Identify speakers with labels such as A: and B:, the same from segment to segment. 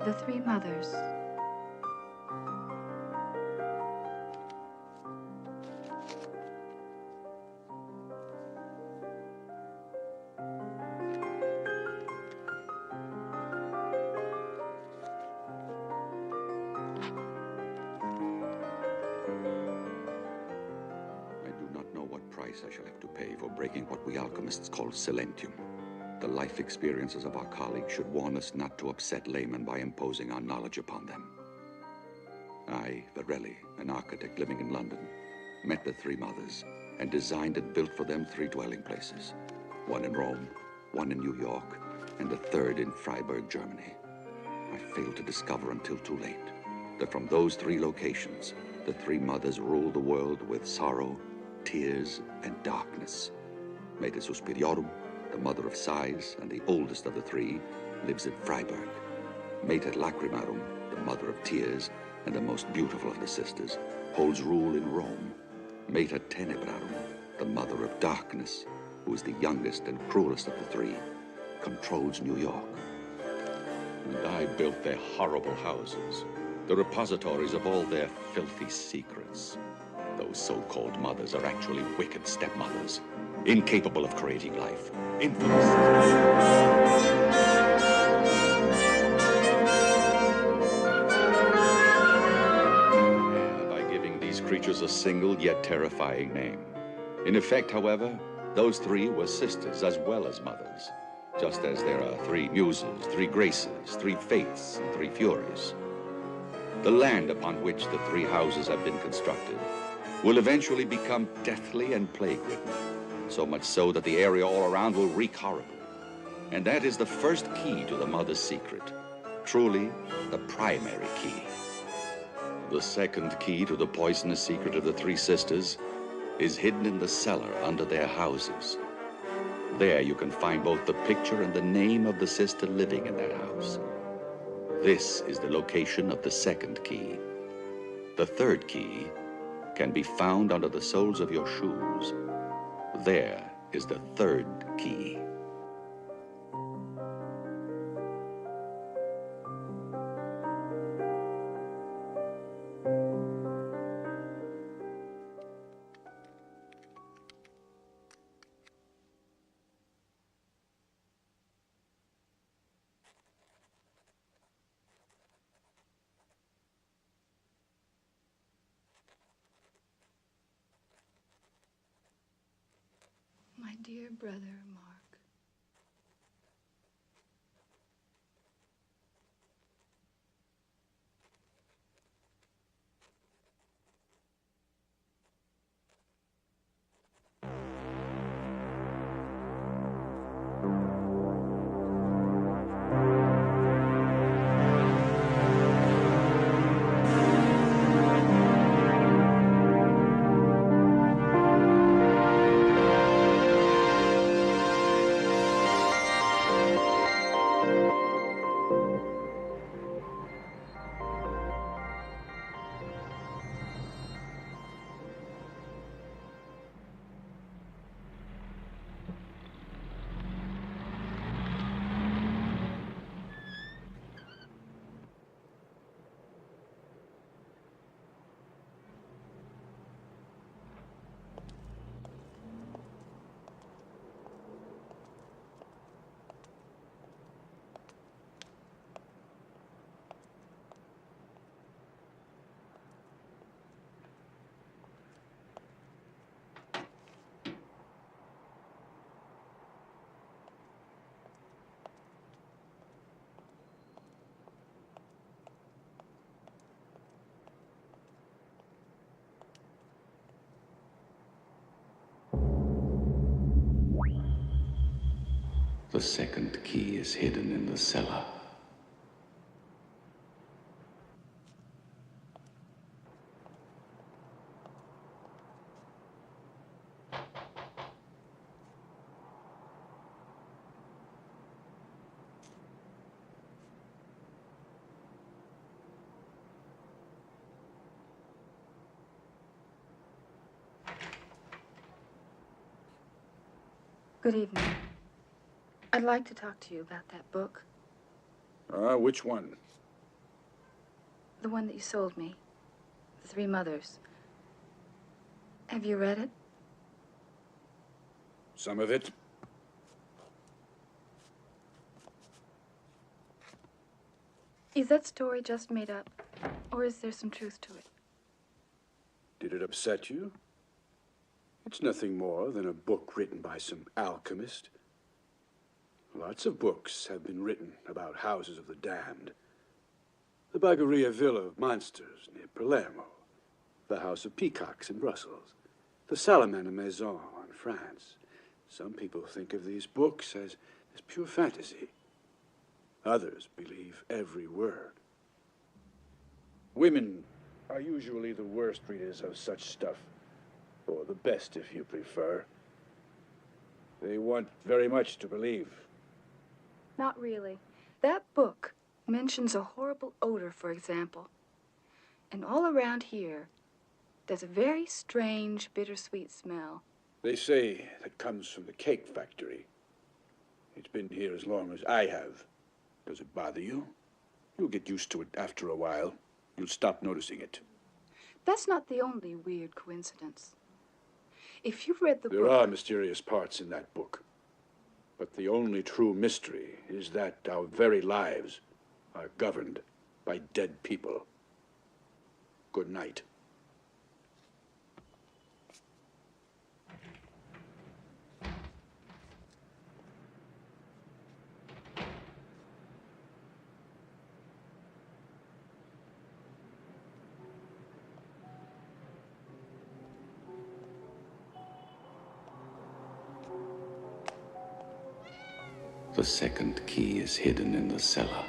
A: The Three Mothers.
B: I shall have to pay for breaking what we alchemists call silentium. The life experiences of our colleagues should warn us not to upset laymen by imposing our knowledge upon them. I, Varelli, an architect living in London, met the Three Mothers and designed and built for them 3 dwelling places. One in Rome, one in New York, and the third in Freiburg, Germany. I failed to discover until too late that from those 3 locations, the Three Mothers ruled the world with sorrow, tears, and darkness. Meta Suspiriorum, the mother of sighs and the oldest of the 3, lives at Freiburg. Meta Lacrimarum, the mother of tears and the most beautiful of the sisters, holds rule in Rome. Meta Tenebrarum, the mother of darkness, who is the youngest and cruelest of the 3, controls New York. And I built their horrible houses, the repositories of all their filthy secrets. Those so-called mothers are actually wicked stepmothers, incapable of creating life, infamous. By giving these creatures a single yet terrifying name. In effect, however, those 3 were sisters as well as mothers, just as there are 3 muses, 3 graces, 3 fates, and 3 furies. The land upon which the 3 houses have been constructed will eventually become deathly and plague-ridden, so much so that the area all around will reek horribly. And that is the first key to the mother's secret, truly the primary key. The second key to the poisonous secret of the 3 sisters is hidden in the cellar under their houses. There you can find both the picture and the name of the sister living in that house. This is the location of the second key. The third key can be found under the soles of your shoes. There is the third key.
A: My dear brother, Mark.
B: The second key is hidden in the cellar.
A: Good evening. I'd like to talk to you about that book.
C: Which one?
A: The one that you sold me. The Three Mothers. Have you read it?
C: Some of it.
A: Is that story just made up? Or is there some truth to it?
C: Did it upset you? It's nothing more than a book written by some alchemist. Lots of books have been written about houses of the damned. The Bagheria Villa of Monsters near Palermo. The House of Peacocks in Brussels. The Salamander Maison in France. Some people think of these books as pure fantasy. Others believe every word. Women are usually the worst readers of such stuff. Or the best, if you prefer. They want very much to believe.
A: Not really. That book mentions a horrible odor, for example. And all around here, there's a very strange, bittersweet smell.
C: They say that comes from the cake factory. It's been here as long as I have. Does it bother you? You'll get used to it after a while. You'll stop noticing it.
A: That's not the only weird coincidence. If you've read the book...
C: There are mysterious parts in that book. But the only true mystery is that our very lives are governed by dead people. Good night.
B: The second key is hidden in the cellar.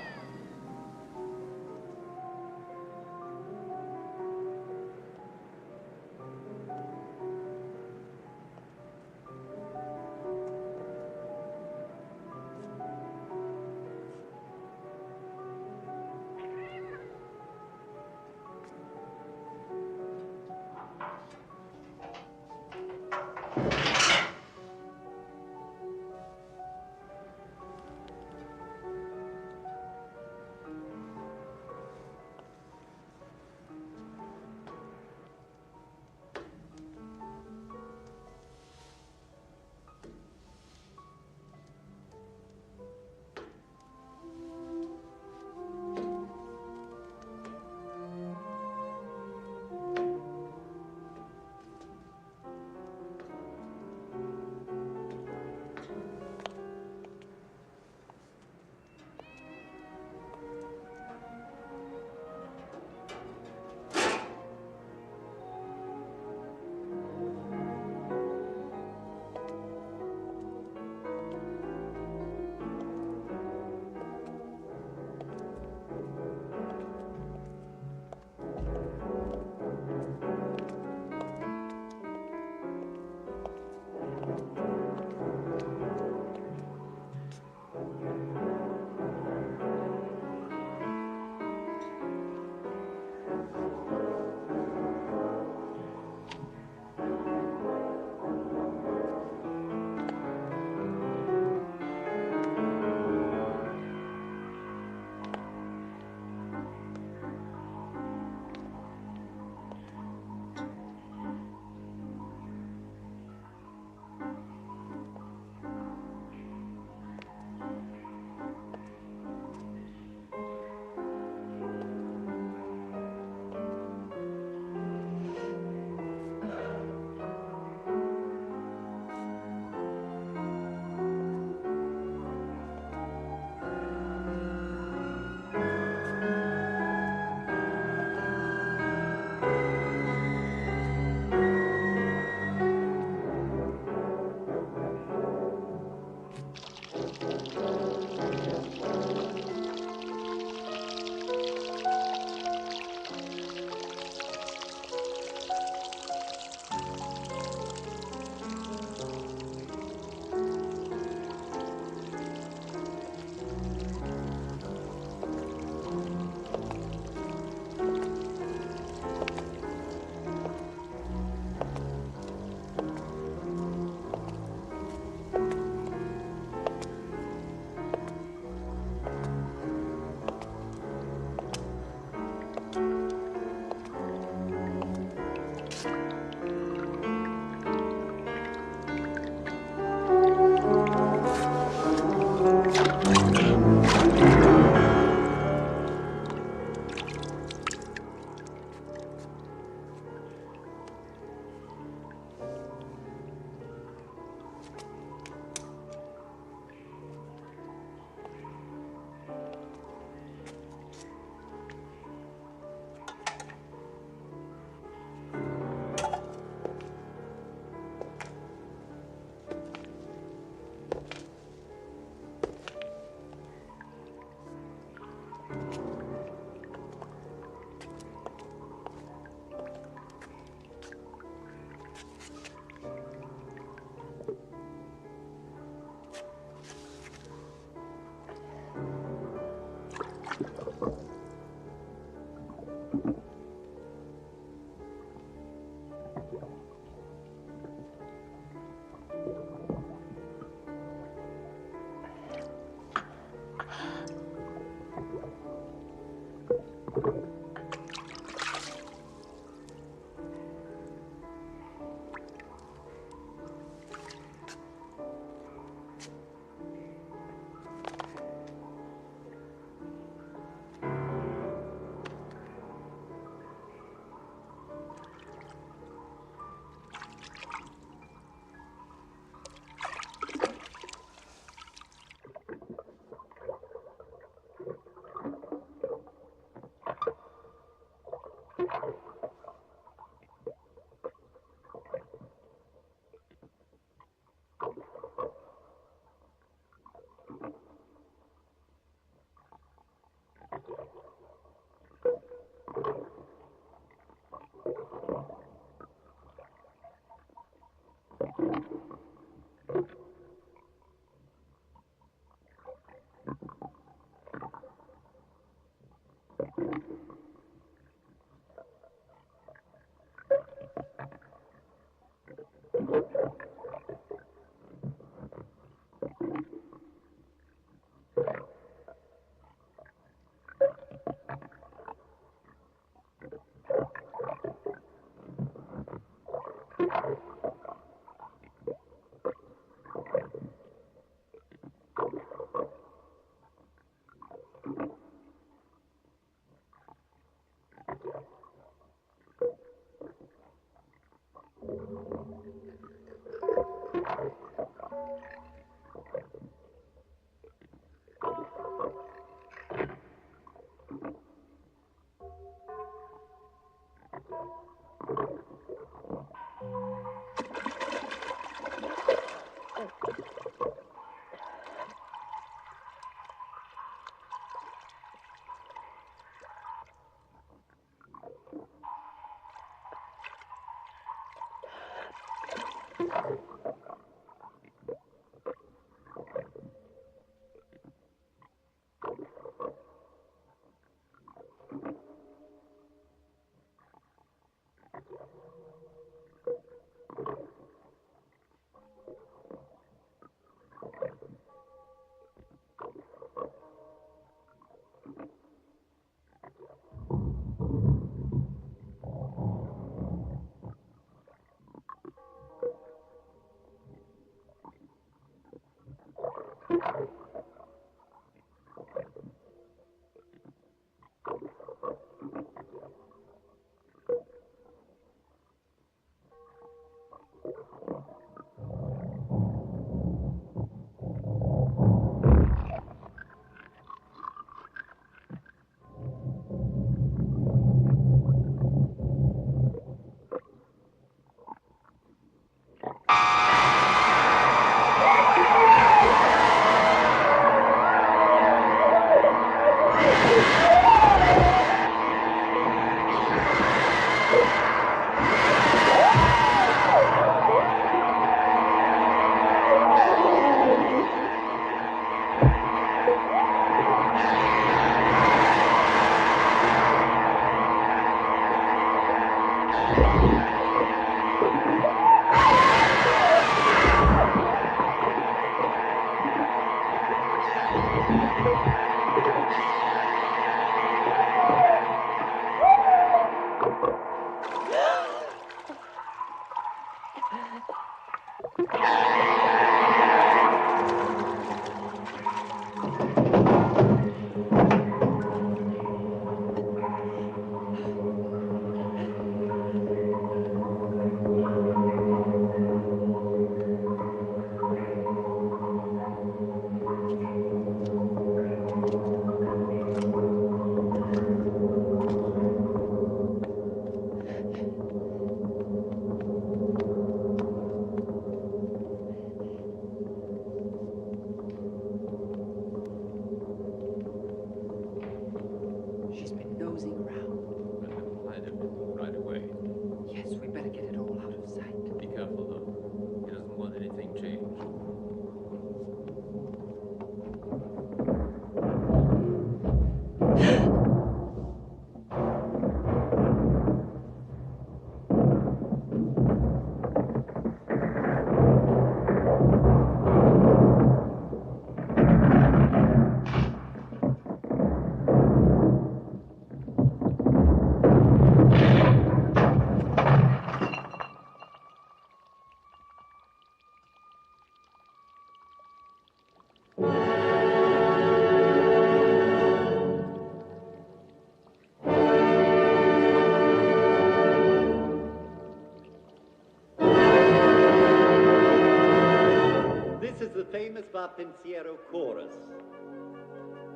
D: fa pensiero chorus.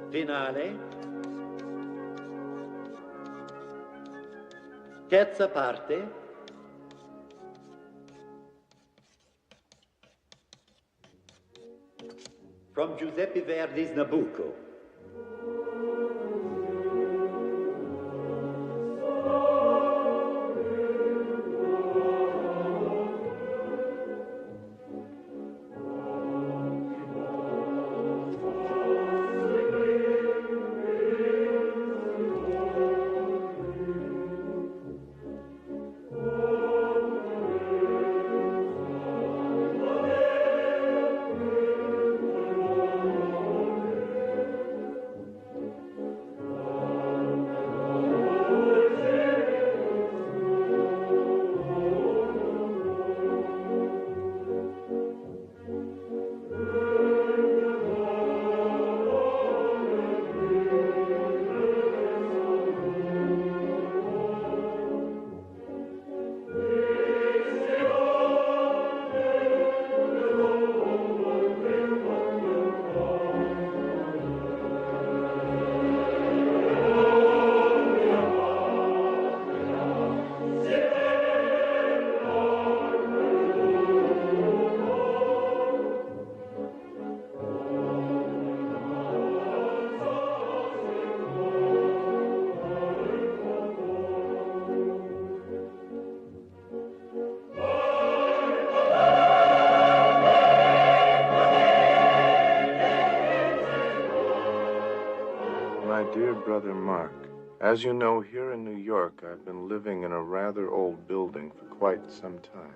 D: Finale. Terza parte. From Giuseppe Verdi's Nabucco.
E: Dear Brother Mark, as you know, here in New York, I've been living in a rather old building for quite some time.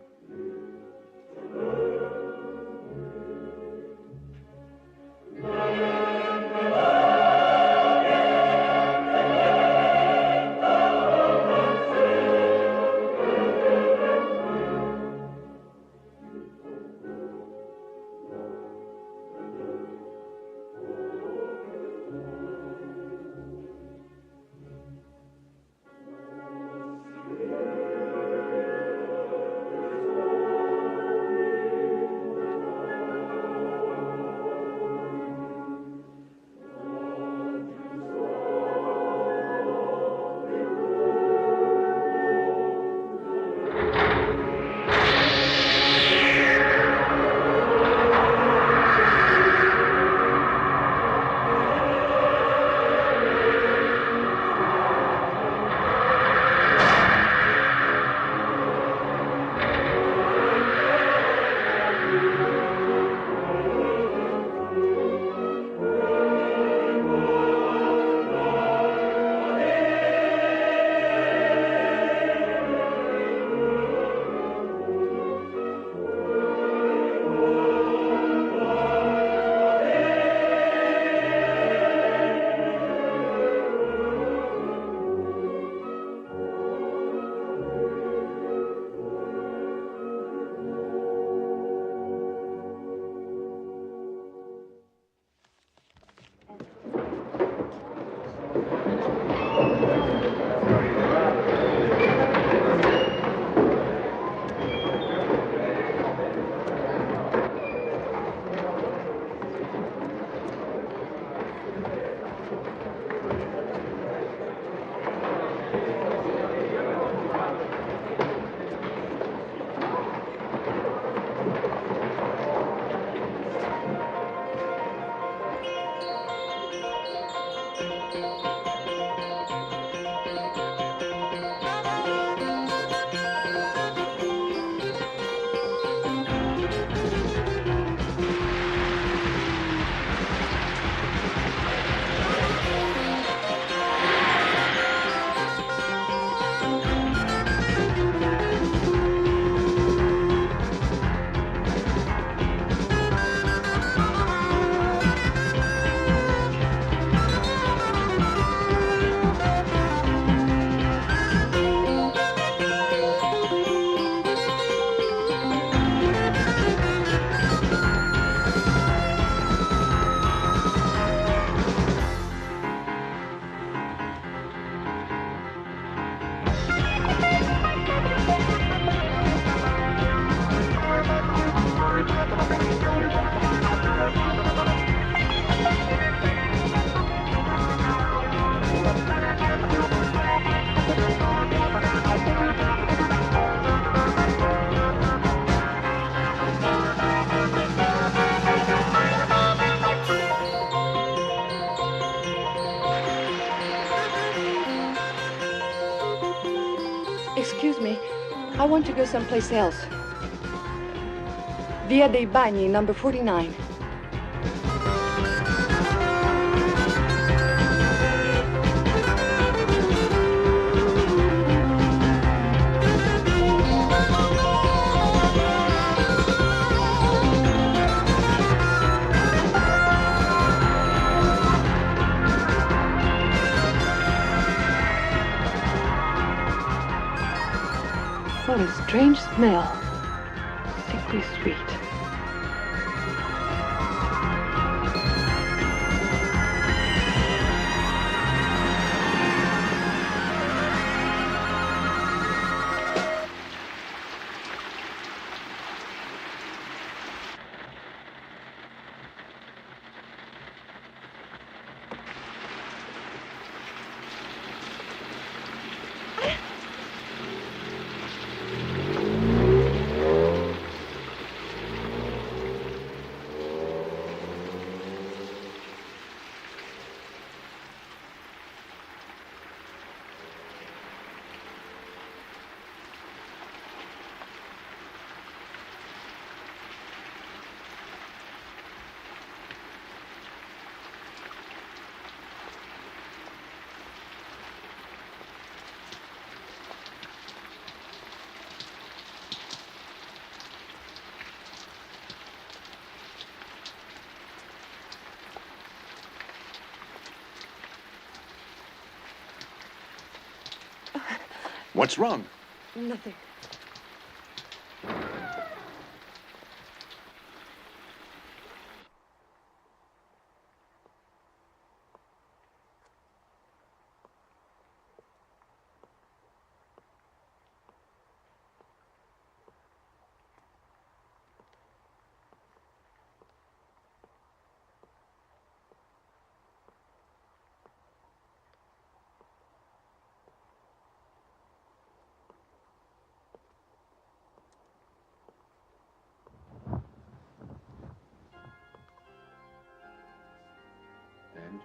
F: Excuse me. I want to go someplace else. Via dei Bagni, number 49. What a strange smell. Sickly sweet.
G: What's wrong?
F: Nothing.
C: And?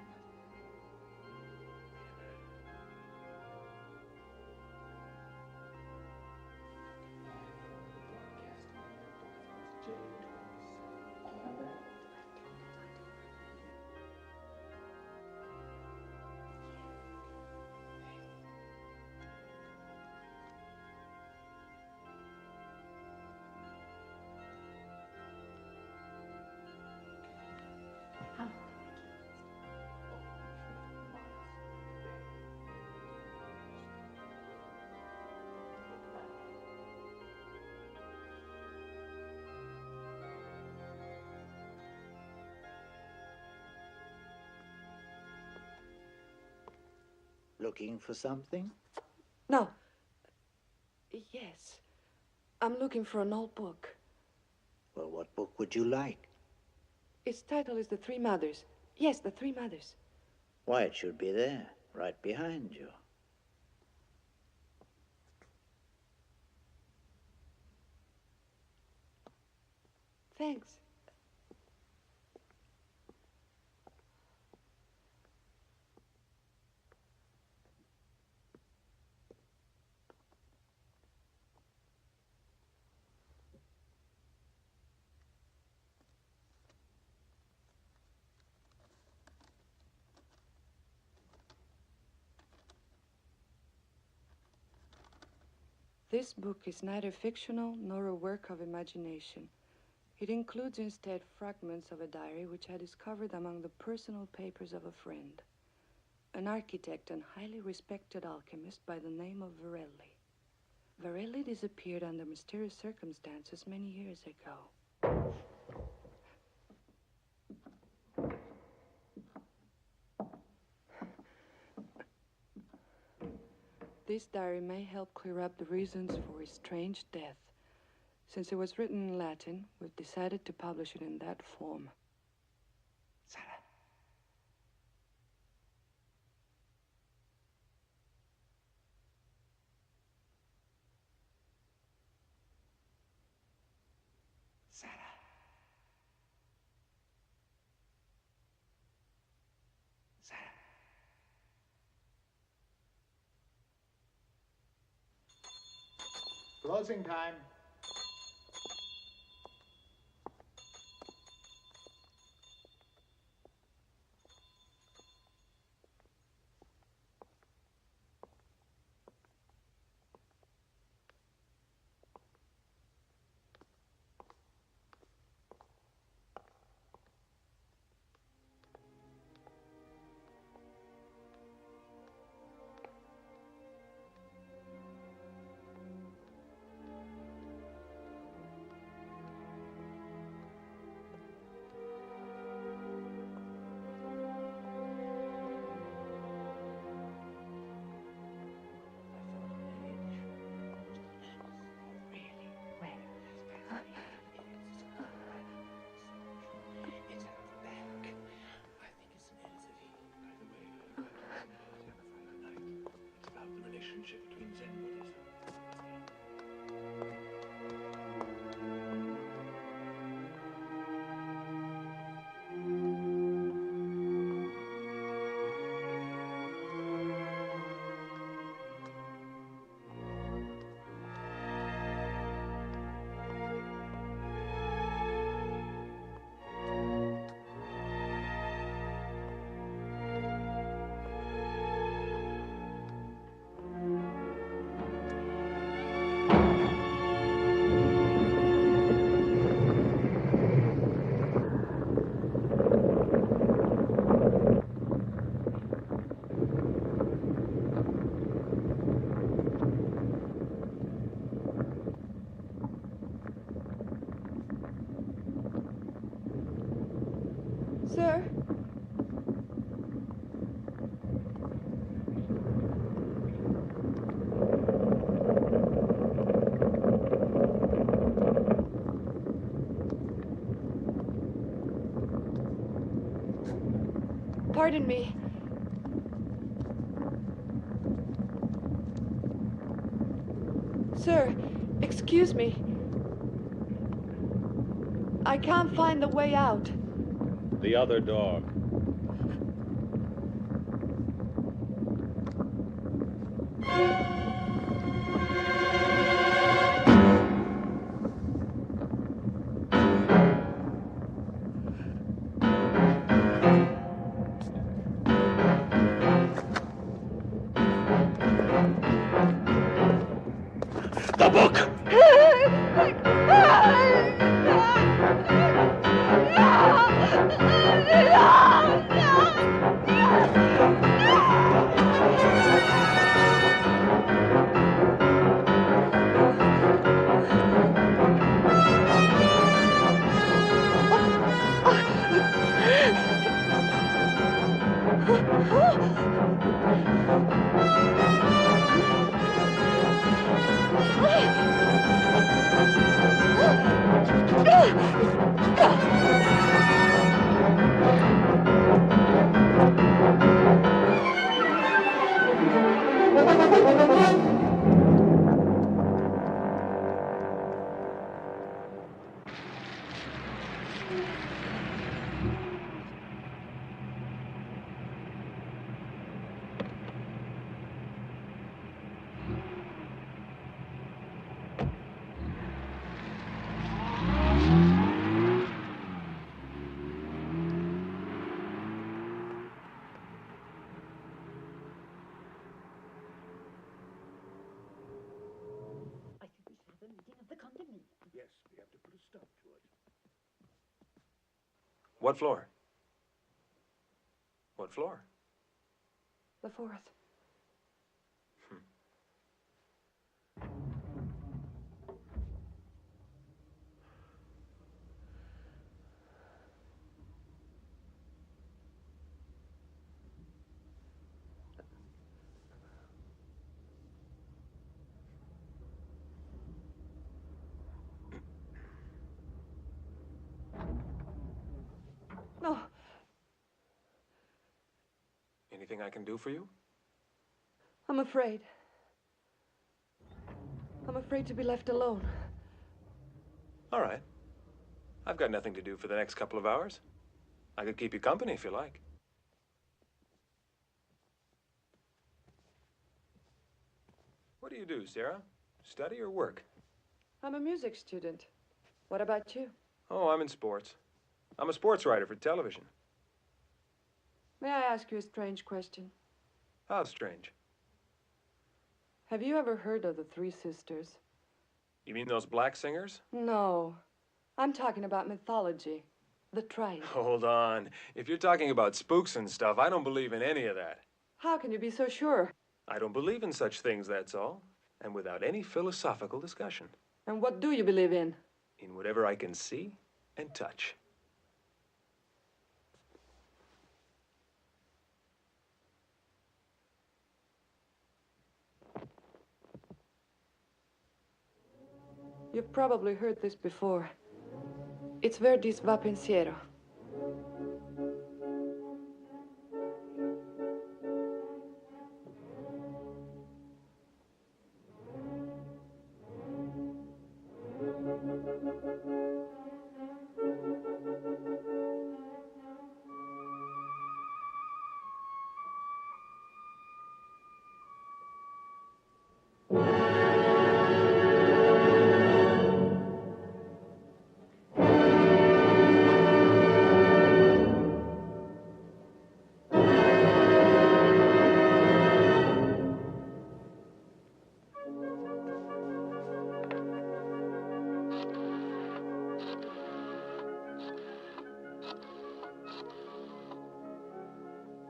H: Looking for something?
F: No. Yes. I'm looking for an old book.
H: Well, what book would you like?
F: Its title is The Three Mothers. Yes, The Three Mothers.
H: Why, it should be there, right behind you.
F: Thanks. This book is neither fictional nor a work of imagination. It includes instead fragments of a diary which I discovered among the personal papers of a friend, an architect and highly respected alchemist by the name of Varelli. Varelli disappeared under mysterious circumstances many years ago. This diary may help clear up the reasons for his strange death. Since it was written in Latin, we've decided to publish it in that form. Sarah. Sarah. Sarah.
G: Closing time.
F: Sir? Pardon me. Sir, excuse me. I can't find the way out.
I: The other dog.
B: The book!
C: Yes, we have to put a stop to it.
J: What floor? What floor?
F: The fourth. No.
J: Anything I can do for you?
F: I'm afraid. I'm afraid to be left alone.
J: All right. I've got nothing to do for the next couple of hours. I could keep you company if you like. What do you do, Sarah? Study or work?
F: I'm a music student. What about you?
J: Oh, I'm in sports. I'm a sports writer for television.
F: May I ask you a strange question?
J: How strange?
F: Have you ever heard of the Three Sisters?
J: You mean those black singers?
F: No. I'm talking about mythology. The Triad.
J: Hold on. If you're talking about spooks and stuff, I don't believe in any of that.
F: How can you be so sure?
J: I don't believe in such things, that's all. And without any philosophical discussion.
F: And what do you believe in?
J: In whatever I can see and touch.
F: You've probably heard this before. It's Verdi's Va Pensiero.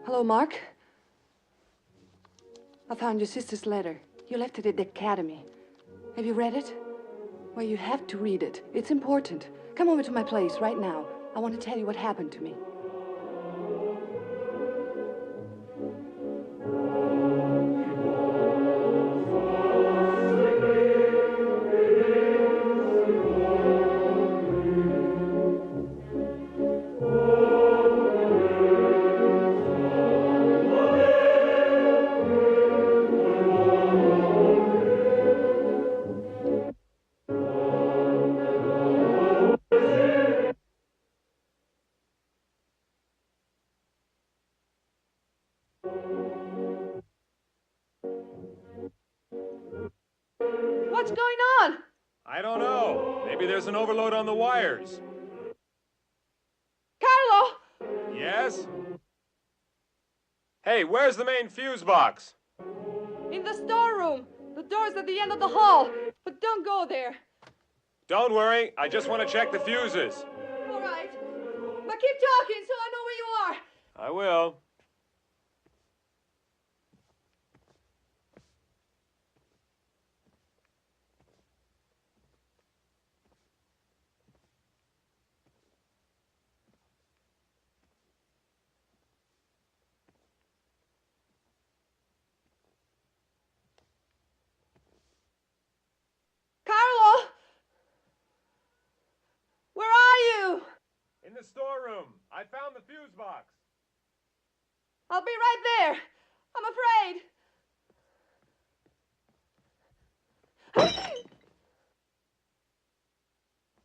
F: Hello, Mark. I found your sister's letter. You left it at the academy. Have you read it? Well, you have to read it. It's important. Come over to my place right now. I want to tell you what happened to me. What's going on?
J: I don't know. Maybe there's an overload on the wires.
F: Carlo!
J: Yes? Hey, where's the main fuse box?
F: In the storeroom. The door's at the end of the hall. But don't go there.
J: Don't worry. I just want to check the fuses.
F: All right. But keep talking so I know where you are.
J: I will.
F: Carlo! Where are you?
J: In the storeroom. I found the fuse box.
F: I'll be right there. I'm afraid.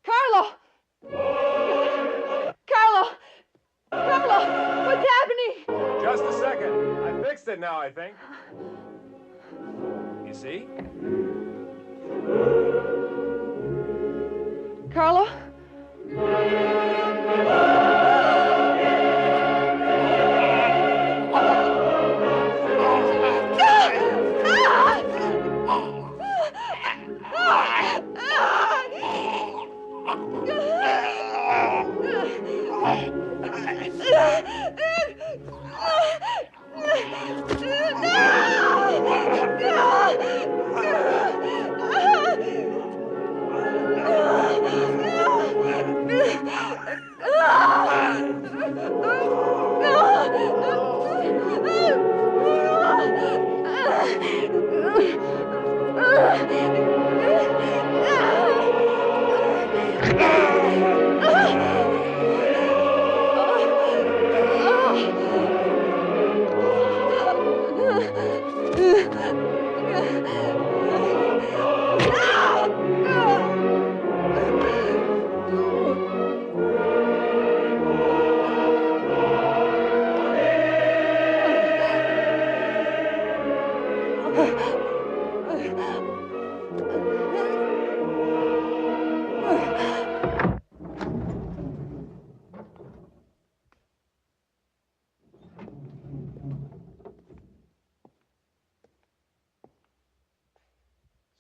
F: Carlo! Carlo! Carlo! What's happening?
J: Just a second. I fixed it now, I think. You see?
F: Carlo? Ah!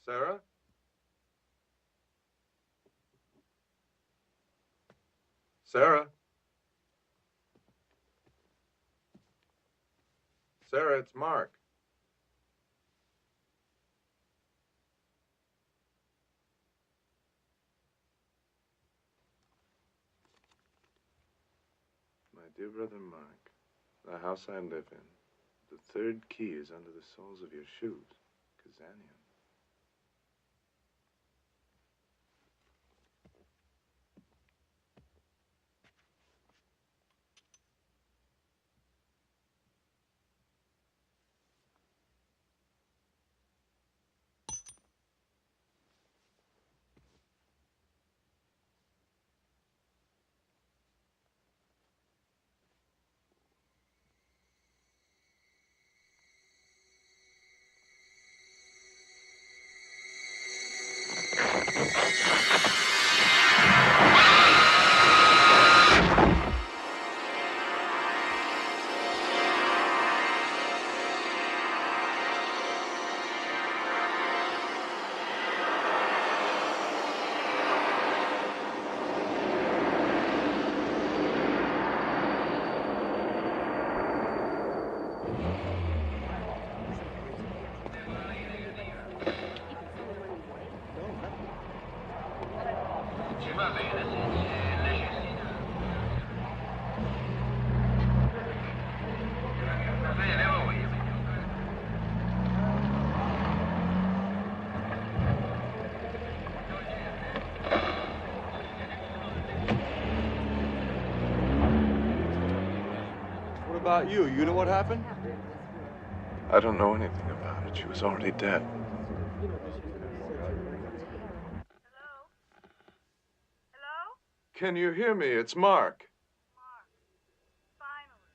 E: Sarah? Sarah? Sarah, it's Mark. My dear brother Mark, the house I live in, the third key is under the soles of your shoes. Kazanian.
C: What about you? You know what happened?
E: I don't know anything about it. She was already dead.
G: Hello? Hello?
E: Can you hear me? It's Mark.
G: Mark. Finally.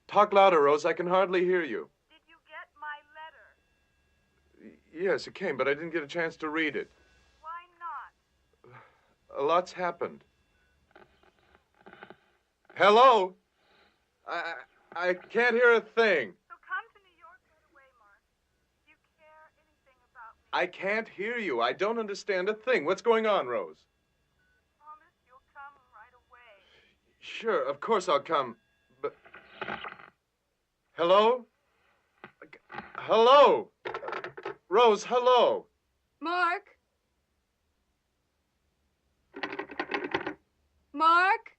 E: Talk louder, Rose. I can hardly hear you.
G: Did you get my letter?
E: Yes, it came, but I didn't get a chance to read it.
G: Why not?
E: A lot's happened. Hello? I can't hear a thing.
G: So come to New York right away, Mark. Do you care anything about me?
E: I can't hear you. I don't understand a thing. What's going on, Rose?
G: Promise you'll come right away.
E: Sure, of course I'll come. But... Hello? Hello? Rose, hello?
F: Mark? Mark?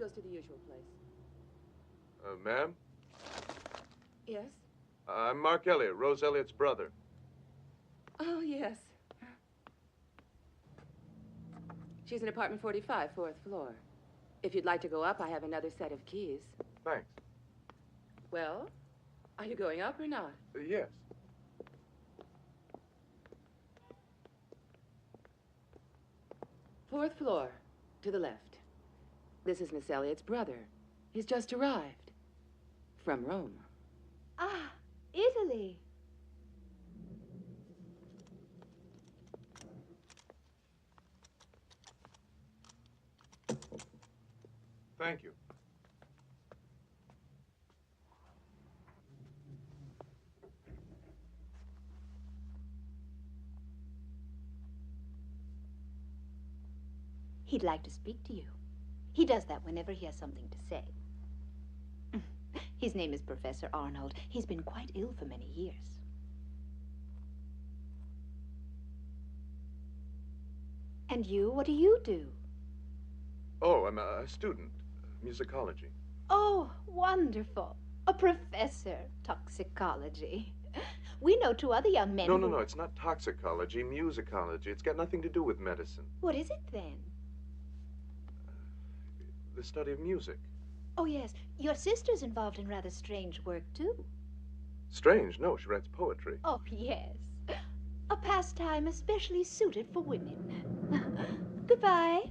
F: goes to the usual place.
E: Ma'am?
F: Yes?
E: I'm Mark Elliot, Rose Elliott's brother.
F: Oh, yes. She's in apartment 45, 4th floor. If you'd like to go up, I have another set of keys.
E: Thanks.
F: Well, are you going up or not?
E: Yes.
F: Fourth floor, to the left. This is Miss Elliott's brother. He's just arrived. From Rome.
A: Ah, Italy.
E: Thank you.
K: He'd like to speak to you. He does that whenever he has something to say. His name is Professor Arnold. He's been quite ill for many years. And you, what do you do?
E: Oh, I'm a student, musicology.
K: Oh, wonderful. A professor, toxicology. We know 2 other young men
E: No, it's not toxicology, musicology. It's got nothing to do with medicine.
K: What is it then?
E: The study of music.
K: Oh, yes. Your sister's involved in rather strange work, too.
E: Strange? No, she writes poetry.
K: Oh, yes. A pastime especially suited for women. Goodbye.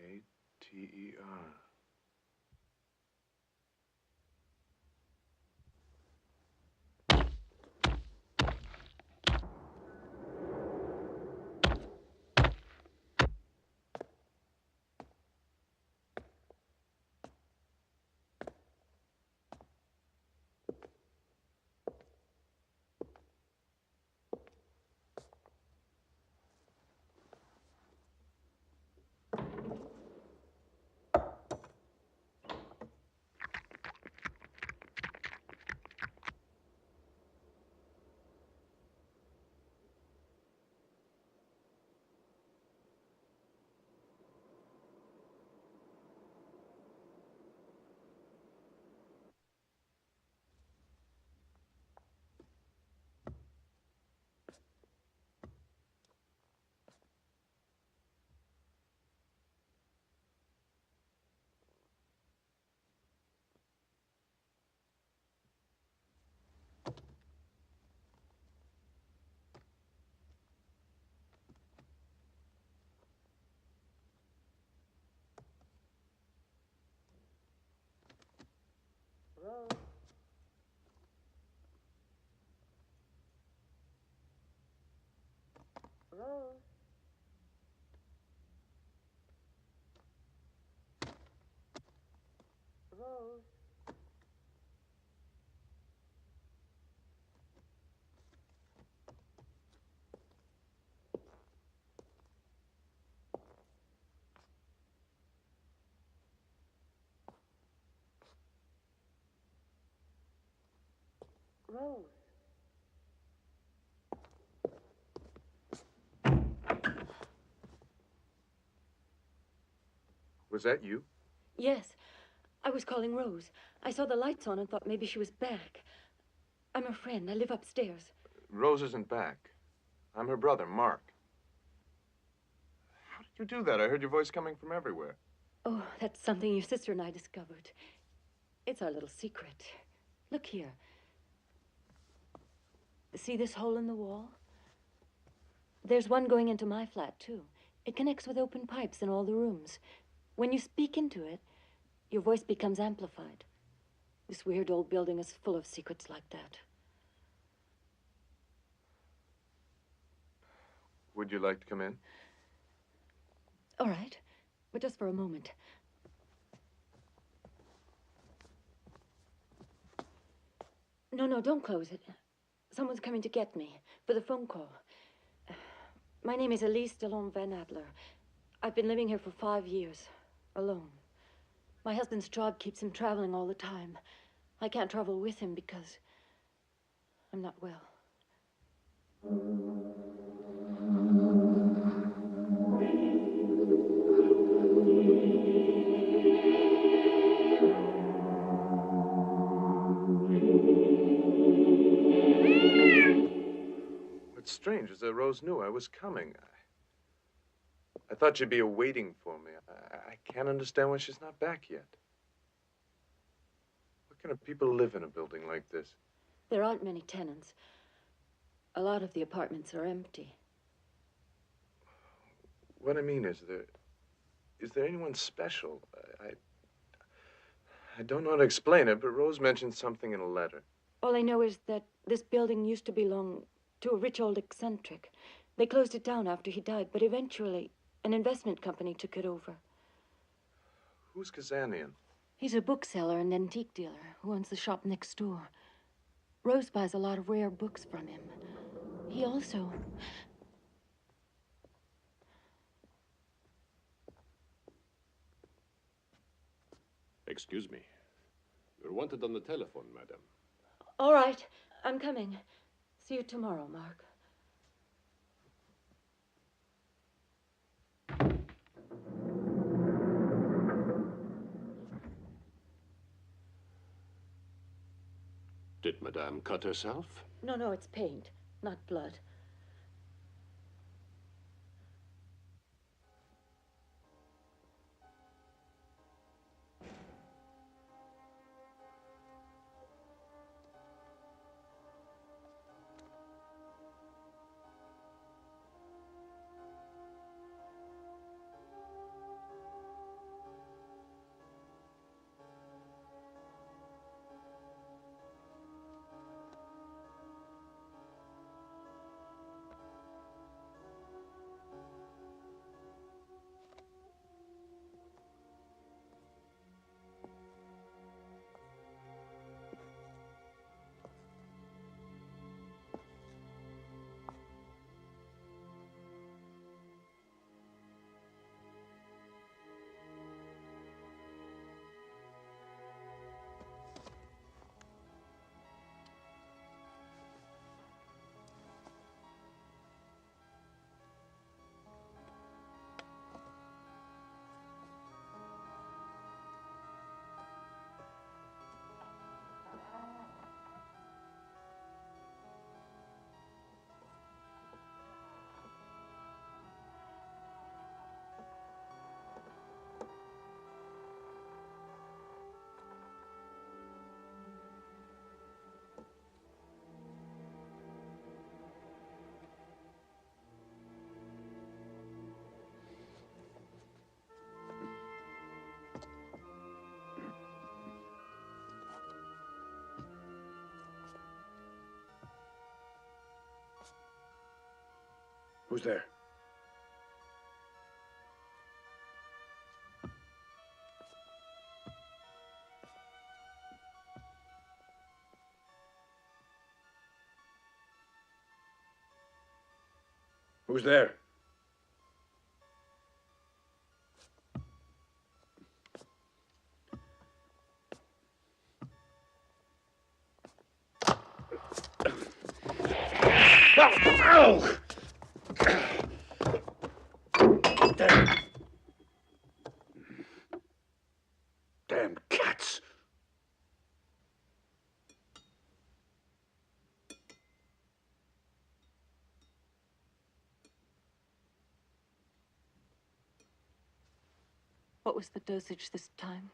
E: M-A-T-E-R.
F: Rose. Rose. Rose. Rose.
E: Was that you?
L: Yes. I was calling Rose. I saw the lights on and thought maybe she was back. I'm her friend. I live upstairs.
E: Rose isn't back. I'm her brother, Mark. How did you do that? I heard your voice coming from everywhere.
L: Oh, that's something your sister and I discovered. It's our little secret. Look here. See this hole in the wall? There's one going into my flat, too. It connects with open pipes in all the rooms. When you speak into it, your voice becomes amplified. This weird old building is full of secrets like that.
E: Would you like to come in?
L: All right, but just for a moment. No, don't close it. Someone's coming to get me for the phone call. My name is Elise Delon Van Adler. I've been living here for 5 years, alone. My husband's job keeps him traveling all the time. I can't travel with him because I'm not well.
E: What's strange is that Rose knew I was coming. I thought she'd be awaiting for me. I can't understand why she's not back yet. What kind of people live in a building like this?
L: There aren't many tenants. A lot of the apartments are empty.
E: What I mean is there anyone special? I don't know how to explain it, but Rose mentioned something in a letter.
L: All I know is that this building used to belong to a rich old eccentric. They closed it down after he died, but eventually an investment company took it over.
E: Who's Kazanian?
L: He's a bookseller and antique dealer who owns the shop next door. Rose buys a lot of rare books from him. He also...
M: Excuse me. You're wanted on the telephone, madam.
L: All right, I'm coming. See you tomorrow, Mark.
M: Did madame cut herself?
L: No, it's paint, not blood.
C: Who's there? Who's there? Ow! Damn cats.
L: What was the dosage this time?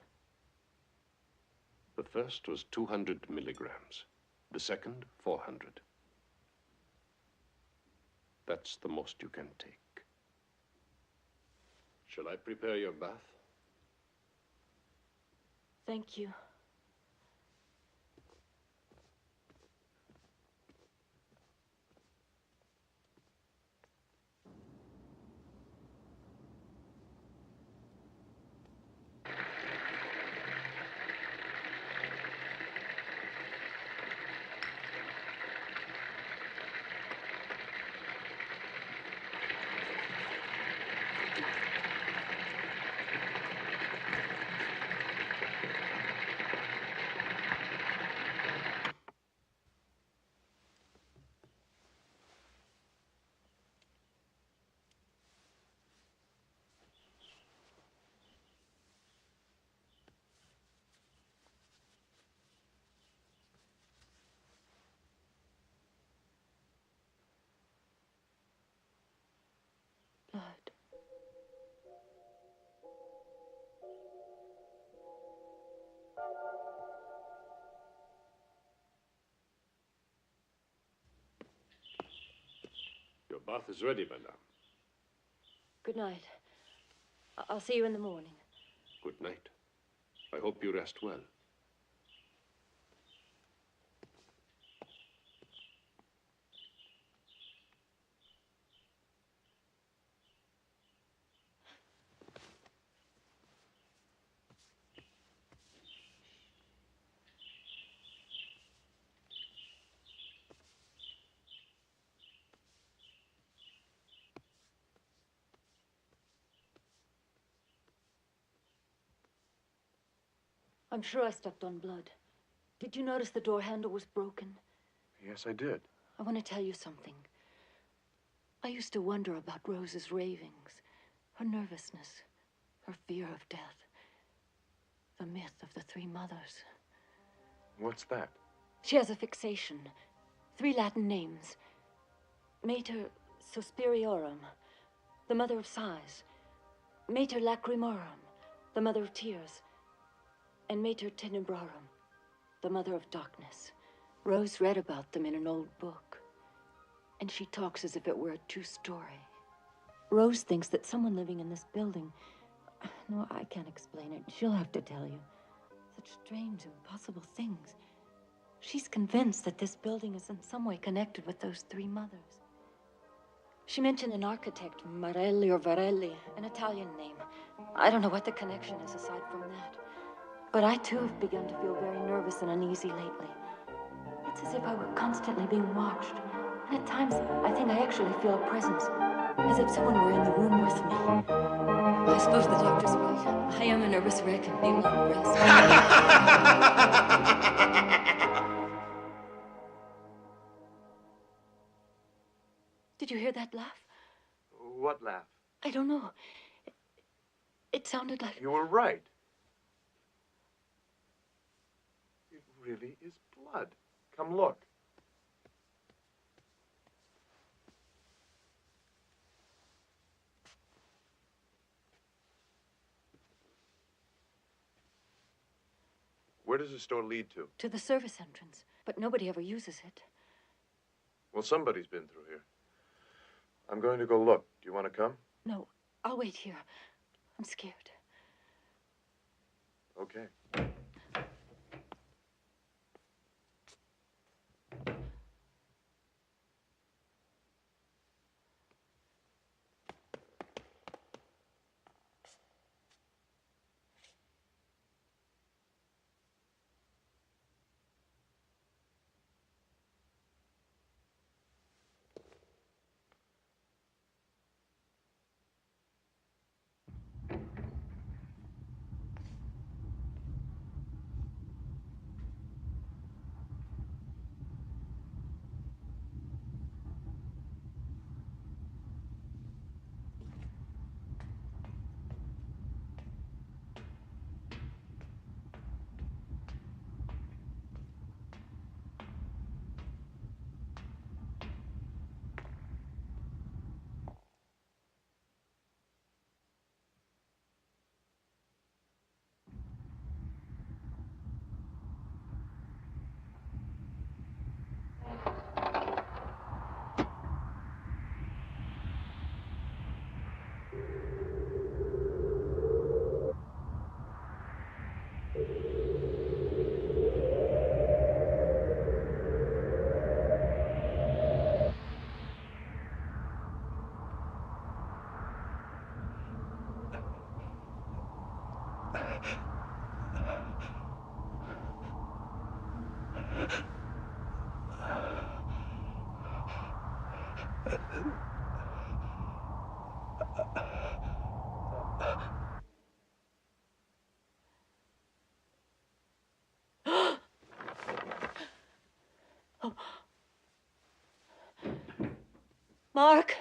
M: The first was 200 milligrams. The second, 400. That's the most you can take. Shall I prepare your bath?
L: Thank you. Blood.
M: Your bath is ready, madame.
L: Good night. I'll see you in the morning.
M: Good night. I hope you rest well.
L: I'm sure I stepped on blood. Did you notice the door handle was broken?
E: Yes, I did.
L: I want to tell you something. I used to wonder about Rose's ravings, her nervousness, her fear of death, the myth of the three mothers.
E: What's that?
L: She has a fixation. 3 Latin names. Mater Suspiriorum, the mother of sighs. Mater Lacrimorum, the mother of tears. And Mater Tenebrarum, the mother of darkness. Rose read about them in an old book, and she talks as if it were a true story. Rose thinks that someone living in this building... No, I can't explain it. She'll have to tell you. Such strange, impossible things. She's convinced that this building is in some way connected with those 3 mothers. She mentioned an architect, Marelli or Varelli, an Italian name. I don't know what the connection is aside from that. But I, too, have begun to feel very nervous and uneasy lately. It's as if I were constantly being watched. And at times, I think I actually feel a presence. As if someone were in the room with me. I suppose the doctor's right. I am a nervous wreck and need a lot of rest. Did you hear that laugh?
E: What laugh?
L: I don't know. It sounded like...
E: You were right. It really is blood. Come look. Where does the store lead to?
L: To the service entrance, but nobody ever uses it.
E: Well, somebody's been through here. I'm going to go look. Do you want to come?
L: No, I'll wait here. I'm scared.
E: Okay.
L: Mark!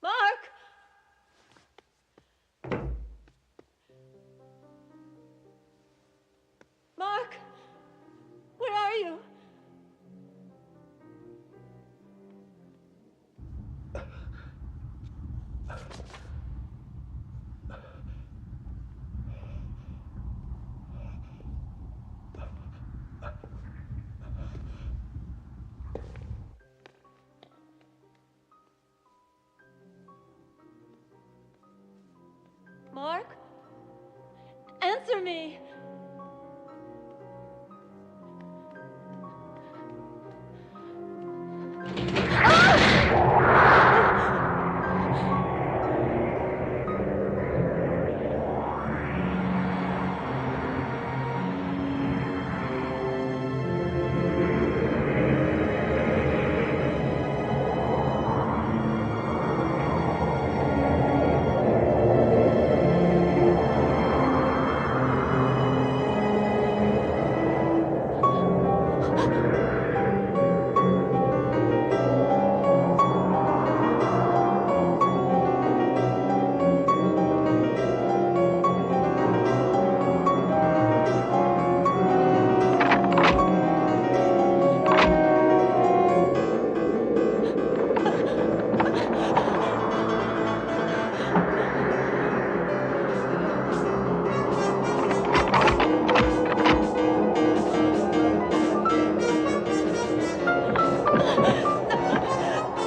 L: Mark! Mark! Where are you? Mark? Answer me!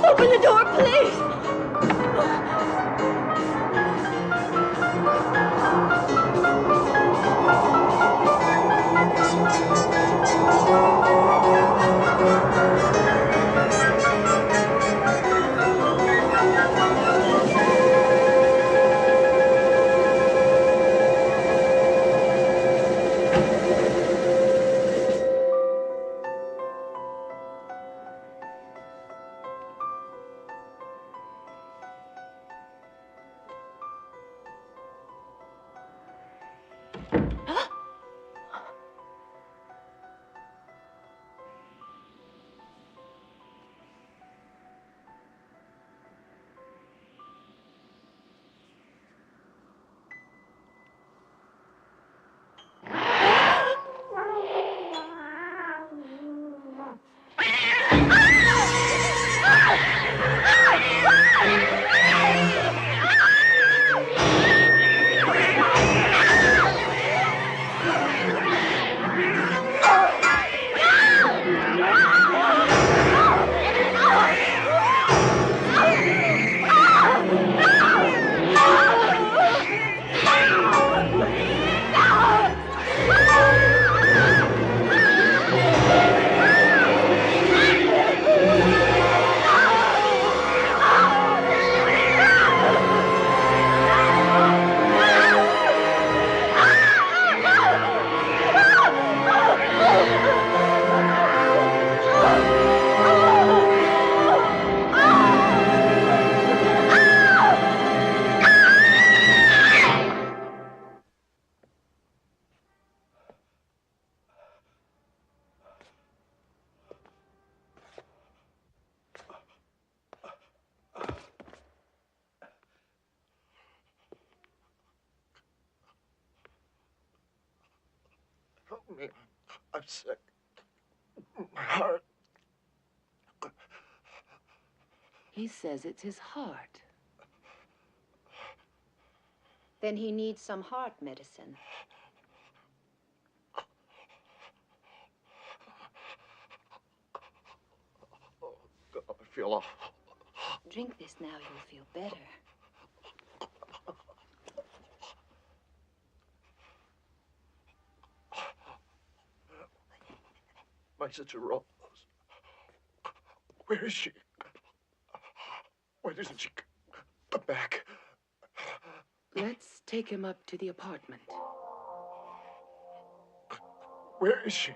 L: Open the door, please!
N: Me. I'm sick. My heart.
K: He says it's his heart. Then he needs some heart medicine.
N: Oh, God, I feel awful.
K: Drink this now, you'll feel better.
N: My sister Rose. Where is she? Why doesn't she come back?
F: Let's take him up to the apartment.
N: Where is she?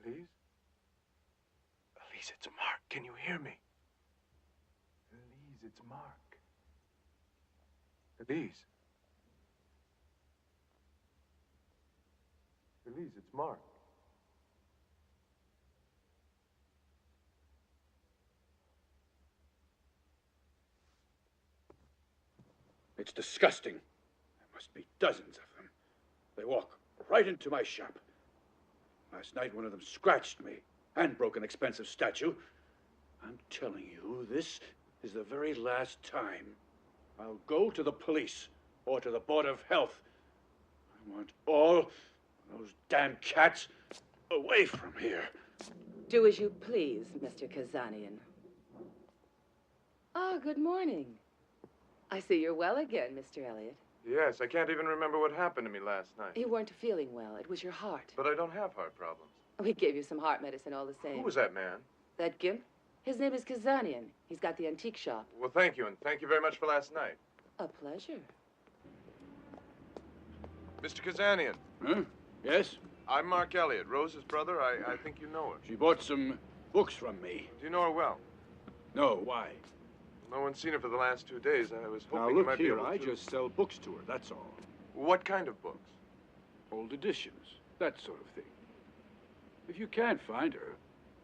E: Elise? Elise, it's Mark. Can you hear me? Elise, it's Mark. Elise. Elise, it's Mark.
C: It's disgusting. There must be dozens of them. They walk right into my shop. Last night, one of them scratched me and broke an expensive statue. I'm telling you, this is the very last time I'll go to the police or to the Board of Health. I want all those damn cats away from here.
F: Do as you please, Mr. Kazanian. Ah, good morning. I see you're well again, Mr. Elliot.
E: Yes, I can't even remember what happened to me last night.
F: You weren't feeling well. It was your heart.
E: But I don't have heart problems.
F: We gave you some heart medicine all the same.
E: Who was that man?
F: That gimp? His name is Kazanian. He's got the antique shop.
E: Well, thank you, and thank you very much for last night.
F: A pleasure.
E: Mr. Kazanian.
C: Huh? Yes?
E: I'm Mark Elliot, Rose's brother. I think you know her.
C: She bought some books from me.
E: Do you know her well?
C: No, why?
E: No one's seen her for the last 2 days. I was hoping
C: Now,
E: you
C: look
E: might
C: here,
E: be able to...
C: I just sell books to her, that's all.
E: What kind of books?
C: Old editions, that sort of thing. If you can't find her,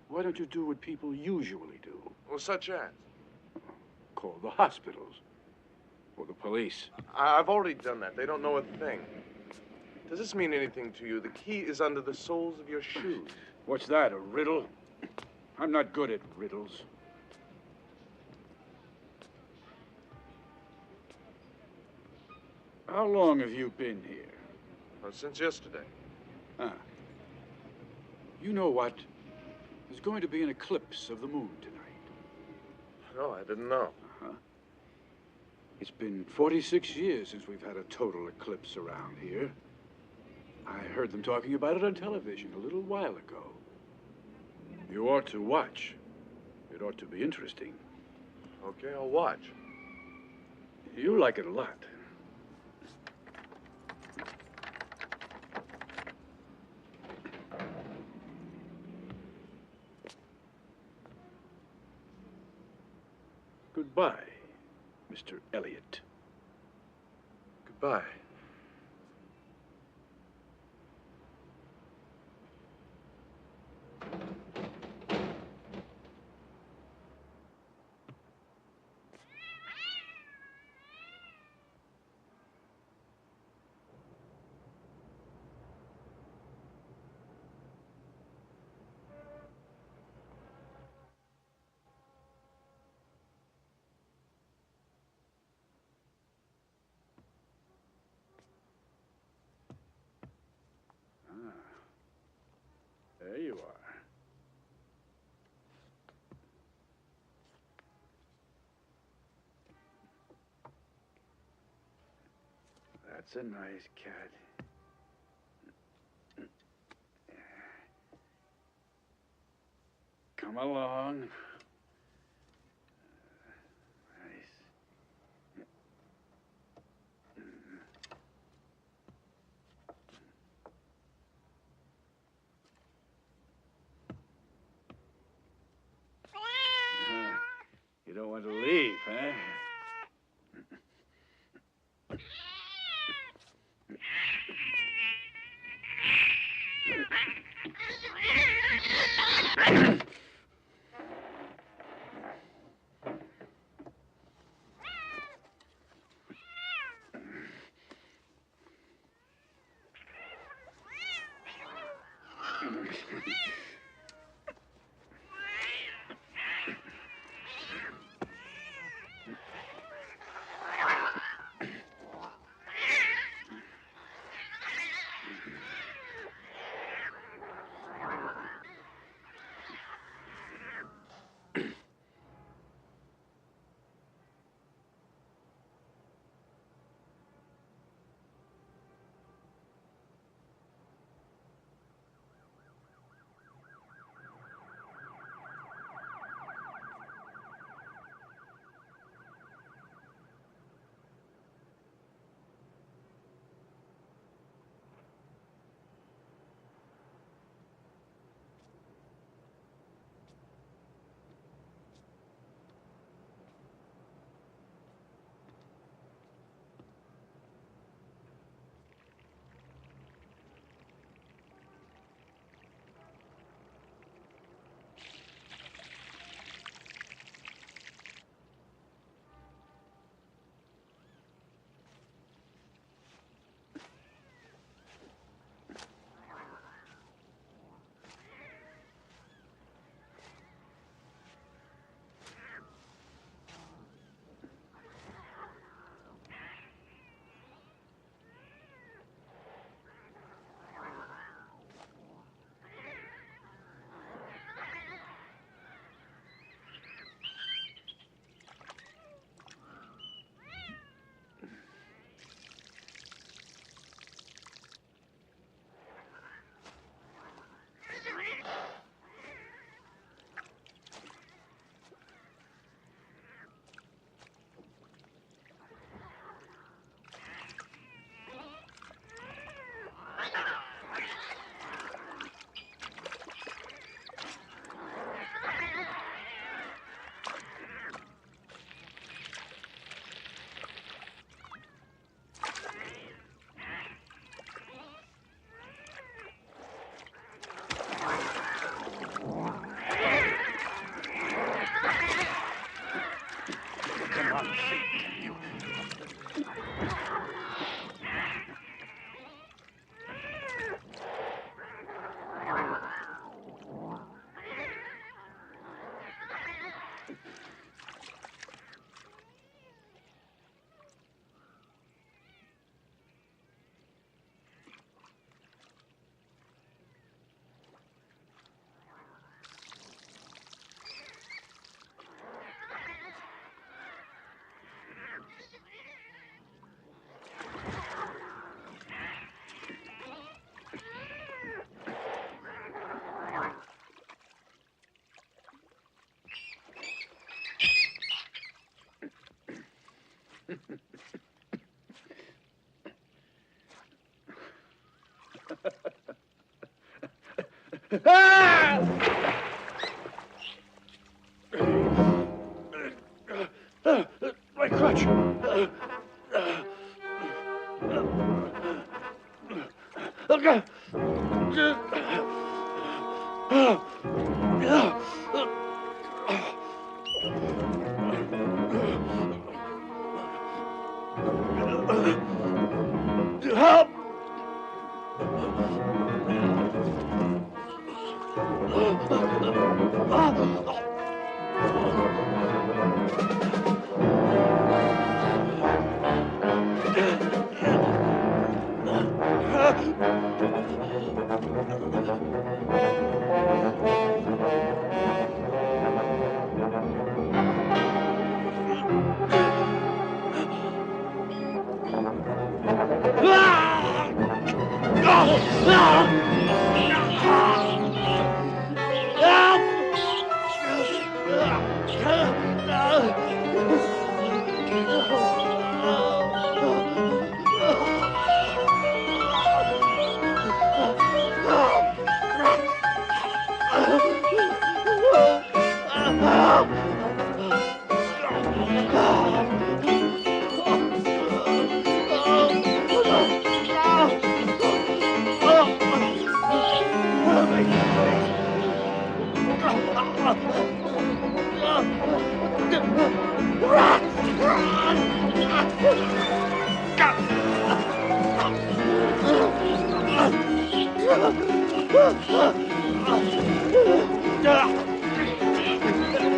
C: why don't you do what people usually do?
E: Well, such as?
C: Call the hospitals. Or the police.
E: I've already done that. They don't know a thing. Does this mean anything to you? The key is under the soles of your shoes.
C: What's that, a riddle? I'm not good at riddles. How long have you been here?
E: Well, since yesterday.
C: Ah. You know what? There's going to be an eclipse of the moon tonight.
E: No, I didn't know.
C: Uh-huh. It's been 46 years since we've had a total eclipse around here. I heard them talking about it on television a little while ago. You ought to watch. It ought to be interesting.
E: Okay, I'll watch.
C: You'll like it a lot. Goodbye, Mr. Elliot.
E: Goodbye.
C: That's a nice cat. Come along. Nice. You don't want to leave, huh? My crutch. Help!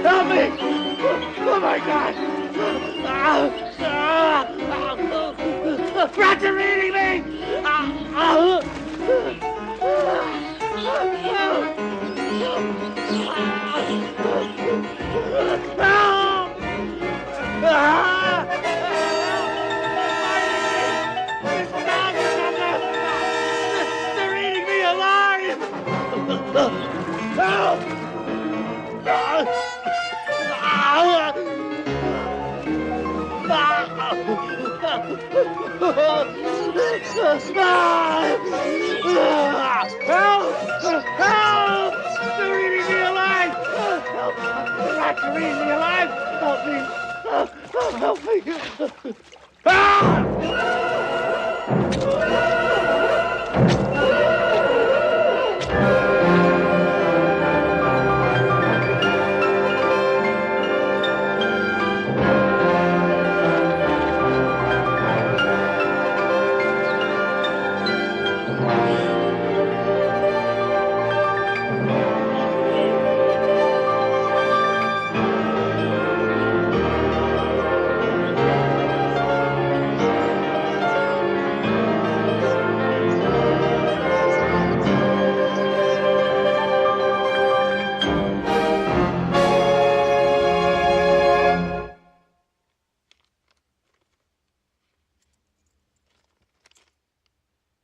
O: Help me! Oh my God! Rats are eating me! They're eating me alive! Help! Help! Help! They're eating me alive! Help! The rats are eating me alive! Help me! Help me!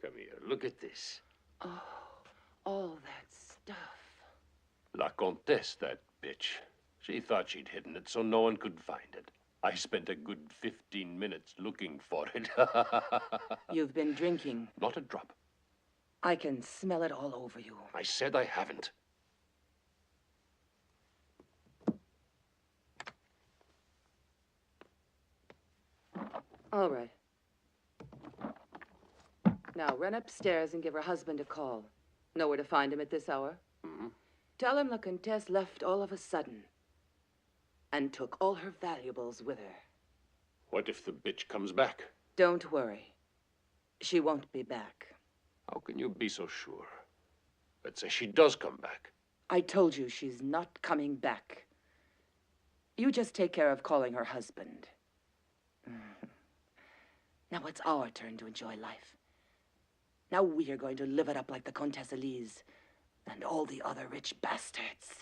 M: Come here, look at this.
F: Oh, all that stuff.
M: La Comtesse, that bitch. She thought she'd hidden it so no one could find it. I spent a good 15 minutes looking for it.
F: You've been drinking.
M: Not a drop.
F: I can smell it all over you.
M: I said I haven't.
F: All right. Now, run upstairs and give her husband a call. Know where to find him at this hour?
M: Mm-hmm.
F: Tell him La Comtesse left all of a sudden and took all her valuables with her.
M: What if the bitch comes back?
F: Don't worry. She won't be back.
M: How can you be so sure? Let's say she does come back.
F: I told you she's not coming back. You just take care of calling her husband. Now it's our turn to enjoy life. Now we are going to live it up like the Comtesse Elise and all the other rich bastards.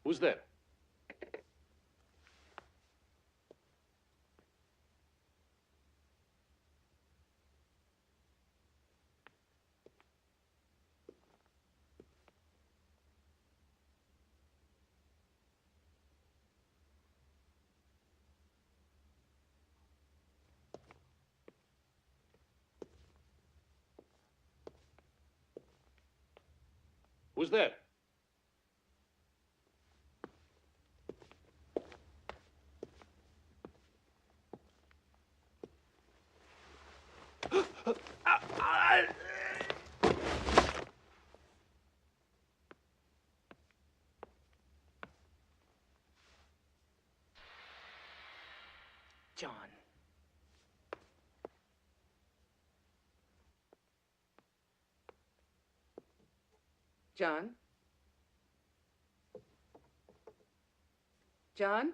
M: Who's there? Who's there?
F: John. John? John?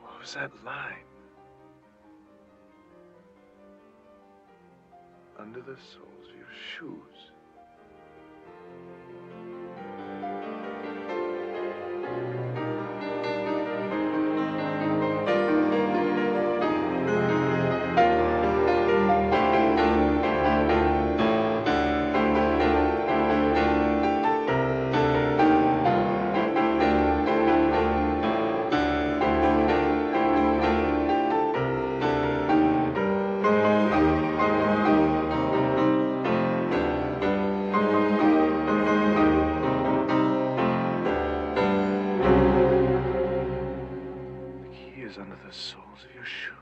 E: What was that line? Under the soles of your shoes. Under the soles of your shoes.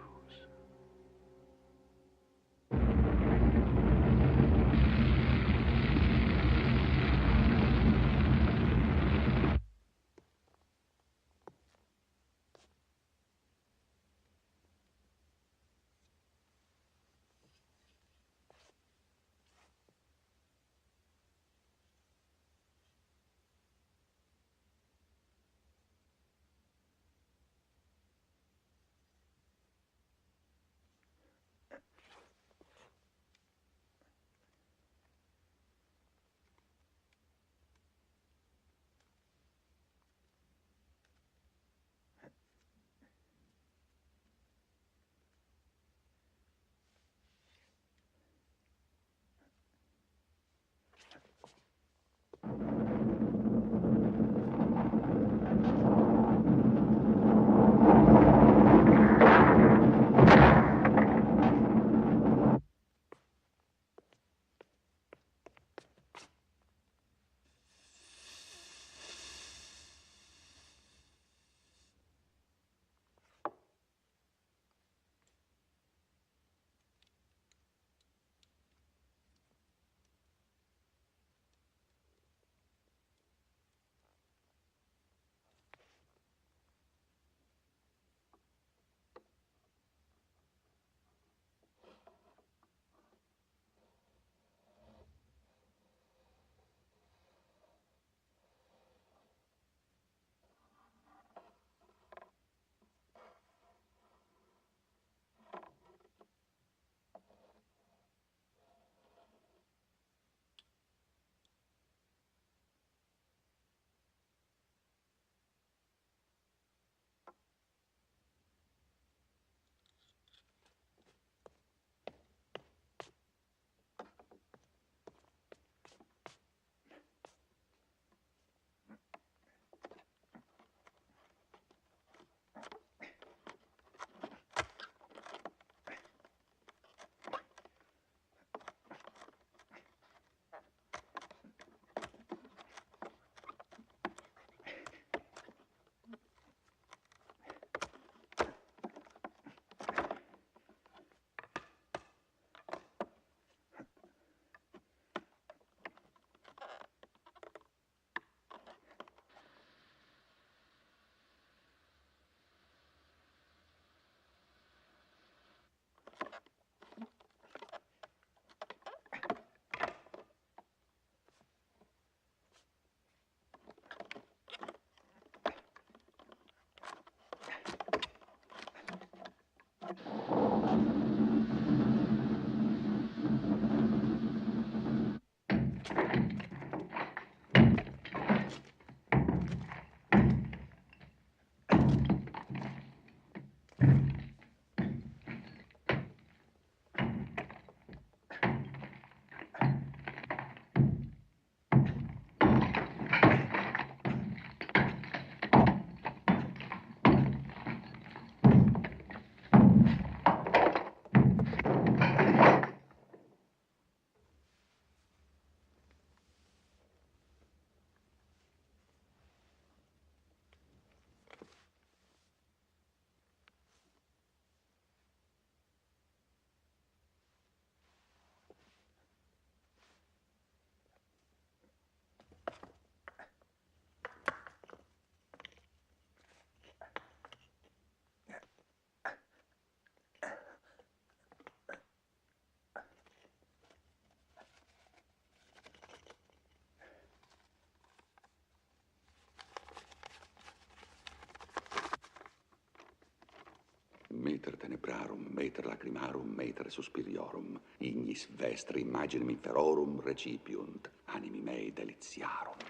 B: Meter tenebrarum, meter lacrimarum, meter suspiriorum, ignis vestri imaginemi ferorum recipiunt, animi mei delitiarum.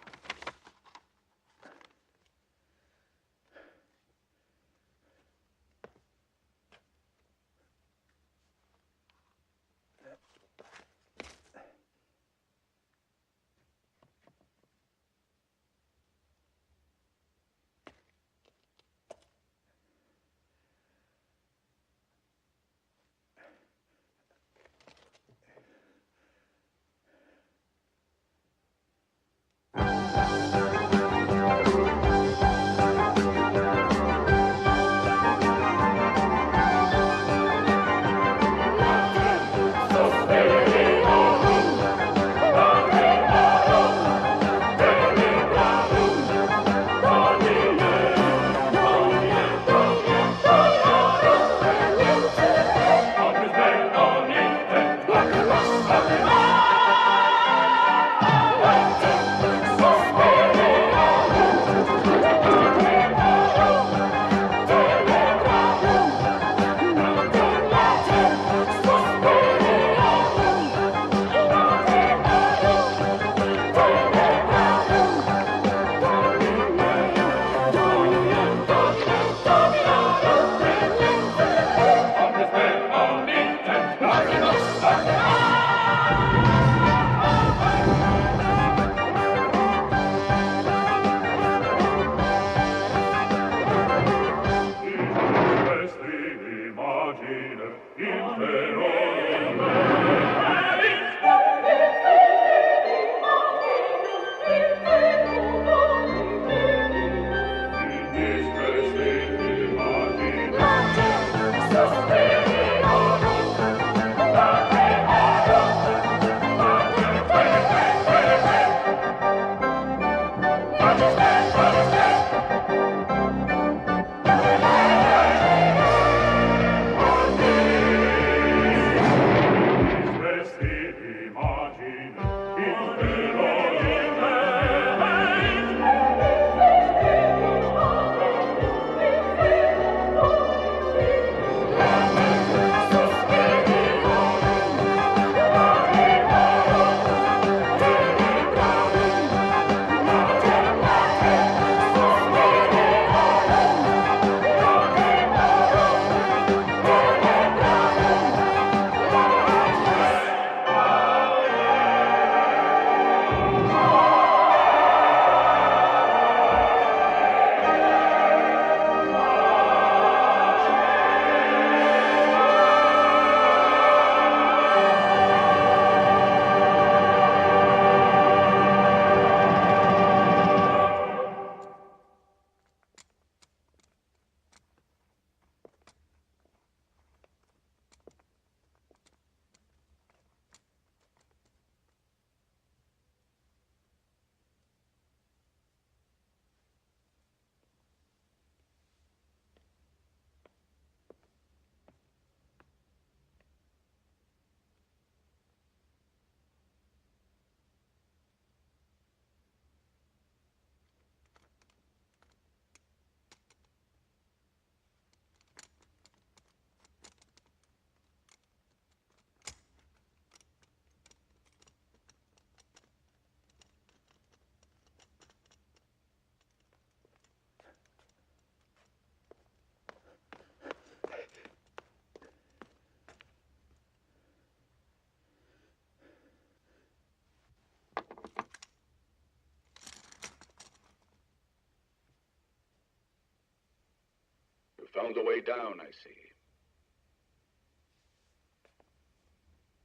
B: Found the way down, I see.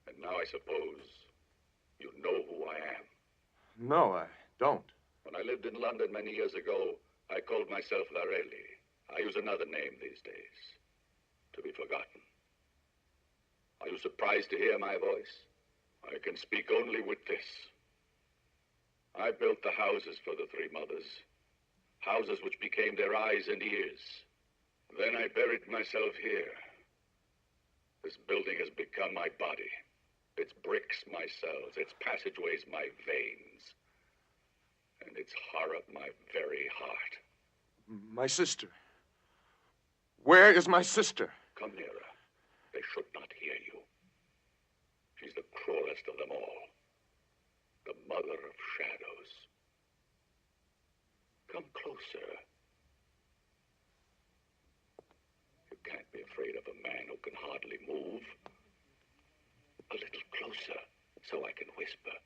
B: And now I suppose you know who I am.
E: No, I don't.
B: When I lived in London many years ago, I called myself Larelli. I use another name these days, to be forgotten. Are you surprised to hear my voice? I can speak only with this. I built the houses for the three mothers, houses which became their eyes and ears. Then I buried myself here. This building has become my body. Its bricks my cells, its passageways my veins, and its horror my very heart.
E: My sister. Where is my sister?
B: Come shadows. Come closer. You can't be afraid of a man who can hardly move. A little closer, so I can whisper.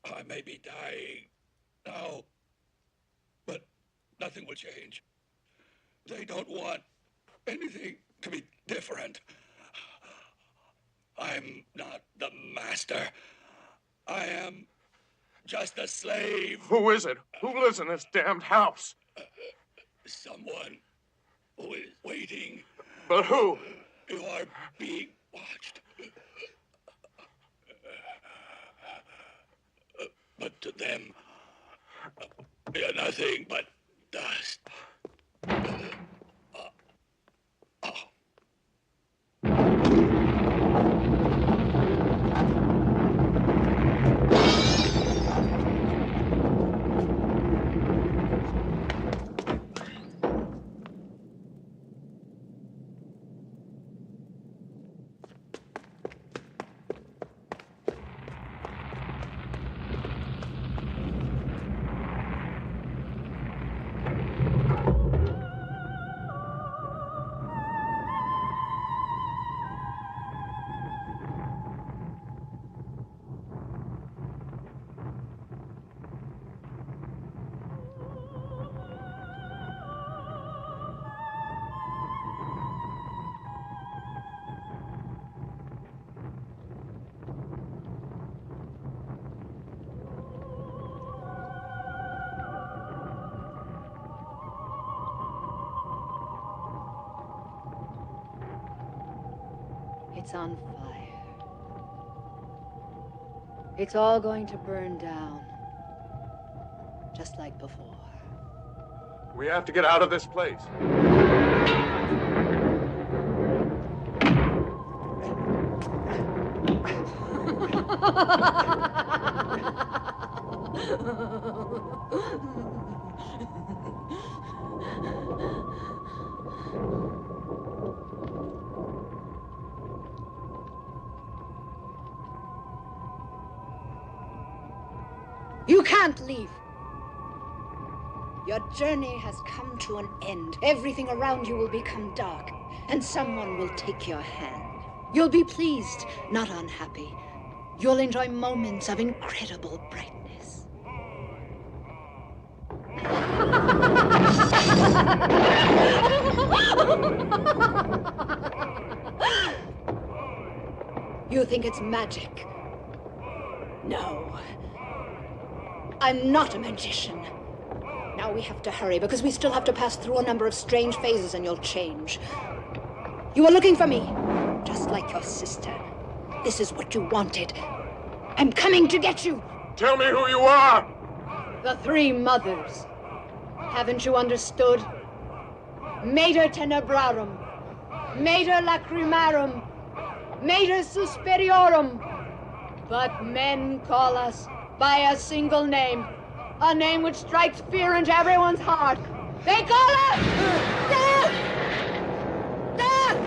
B: I may be dying now, but nothing will change. They don't want anything to be different. I'm not the master. I am just a slave.
N: Who is it? Who lives in this damned house?
B: Someone who is waiting.
N: But who?
B: You are being watched. But to them, you're nothing but dust.
K: It's on fire. It's all going to burn down, just like before.
N: We have to get out of this place.
K: You can't leave. Your journey has come to an end. Everything around you will become dark, and someone will take your hand. You'll be pleased, not unhappy. You'll enjoy moments of incredible brightness. You think it's magic? No. I'm not a magician. Now we have to hurry, because we still have to pass through a number of strange phases and you'll change. You were looking for me, just like your sister. This is what you wanted. I'm coming to get you.
N: Tell me who you are.
K: The Three Mothers. Haven't you understood? Mater tenebrarum, Mater lacrimarum, Mater suspiriorum. But men call us by a single name, a name which strikes fear into everyone's heart. They call us Death! Death!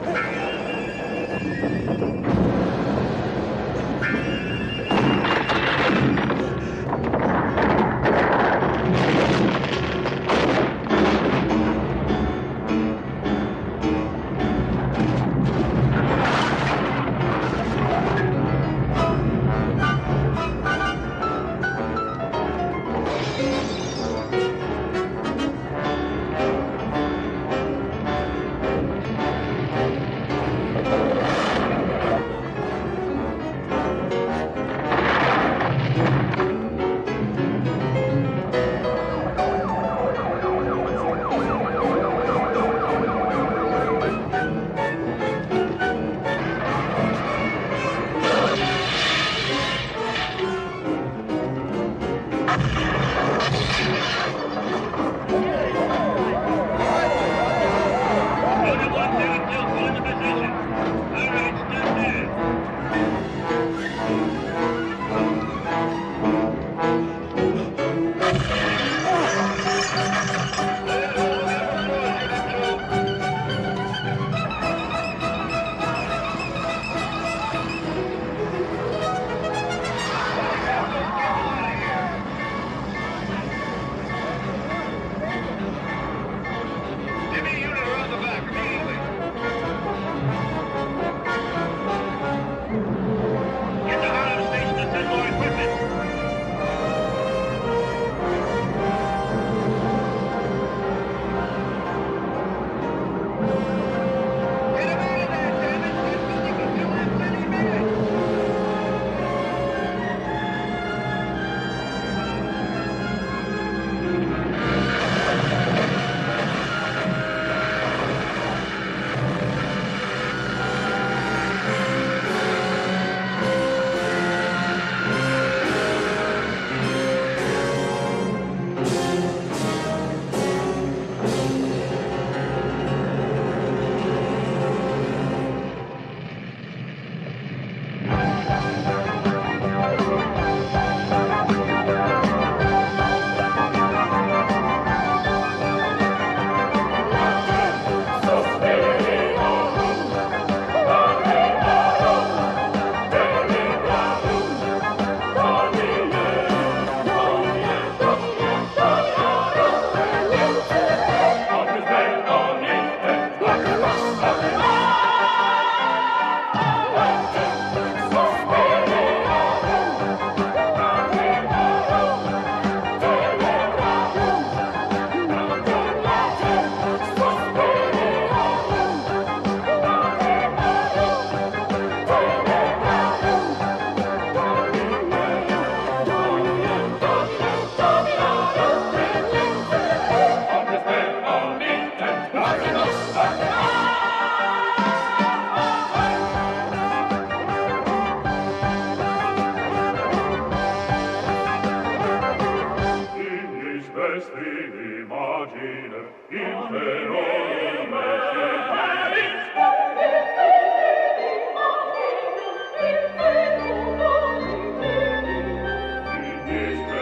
P: nicht